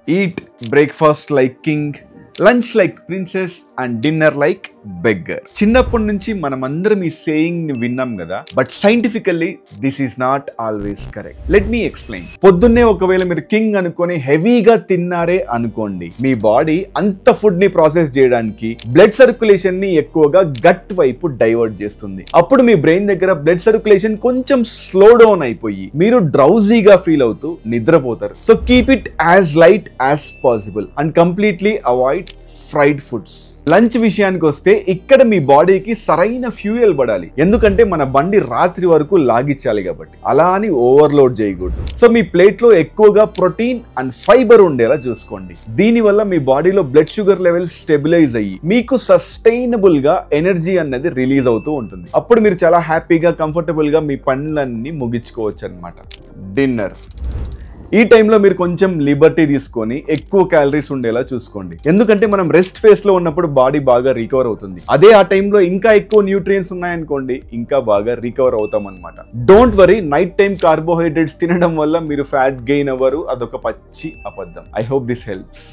Eat breakfast like king, lunch like princess and dinner like beggar. చిన్నప్పటి నుంచి మనమందరం ఈ సేయింగ్ ని విన్నాం కదా, but scientifically this is not always correct. Let me explain. పొద్దున్నే ఒకవేళ మీరు కింగ్ అనుకొని హెవీగా తిన్నారే అనుకోండి, మీ బాడీ అంత ఫుడ్ ని ప్రాసెస్ చేయడానికి బ్లడ్ సర్క్యులేషన్ ని ఎక్కువగా గట్ వైపు డైవర్ట్ చేస్తుంది. అప్పుడు మీ బ్రెయిన్ దగ్గర బ్లడ్ సర్క్యులేషన్ కొంచెం స్లో డౌన్ అయిపోయి మీరు డ్రౌజీగా ఫీల్ అవుతూ నిద్రపోతారు. So keep it as light as possible and completely avoid fried foods. Lunch విషయానికి వస్తే ఇక్కడ మీ బాడీకి సరైన ఫ్యూయల్ పడాలి, ఎందుకంటే మన బండి రాత్రి వరకు లాగిచ్చాలి కాబట్టి. అలా అని ఓవర్లోడ్ చేయకూడదు. సో మీ ప్లేట్ లో ఎక్కువగా ప్రోటీన్ అండ్ ఫైబర్ ఉండేలా చూసుకోండి. దీనివల్ల మీ బాడీలో బ్లడ్ షుగర్ లెవెల్స్ స్టెబిలైజ్ అయ్యి మీకు సస్టైనబుల్ గా ఎనర్జీ అన్నది రిలీజ్ అవుతూ ఉంటుంది. అప్పుడు మీరు చాలా హ్యాపీగా కంఫర్టబుల్ గా మీ పనులన్నీ ముగించుకోవచ్చు అనమాట. డిన్నర్ ఈ టైంలో మీరు కొంచెం లిబర్టీ తీసుకొని ఎక్కువ క్యాలరీస్ ఉండేలా చూసుకోండి, ఎందుకంటే మనం రెస్ట్ ఫేస్ లో ఉన్నప్పుడు బాడీ బాగా రికవర్ అవుతుంది. అదే ఆ టైంలో ఇంకా ఎక్కువ న్యూట్రియంట్స్ ఉన్నాయనుకోండి, ఇంకా బాగా రికవర్ అవుతాం అనమాట. Don't worry, night time carbohydrates తినడం వల్ల మీరు ఫ్యాట్ గెయిన్ అవ్వరు, అదొక పచ్చి అబద్ధం. I hope this helps.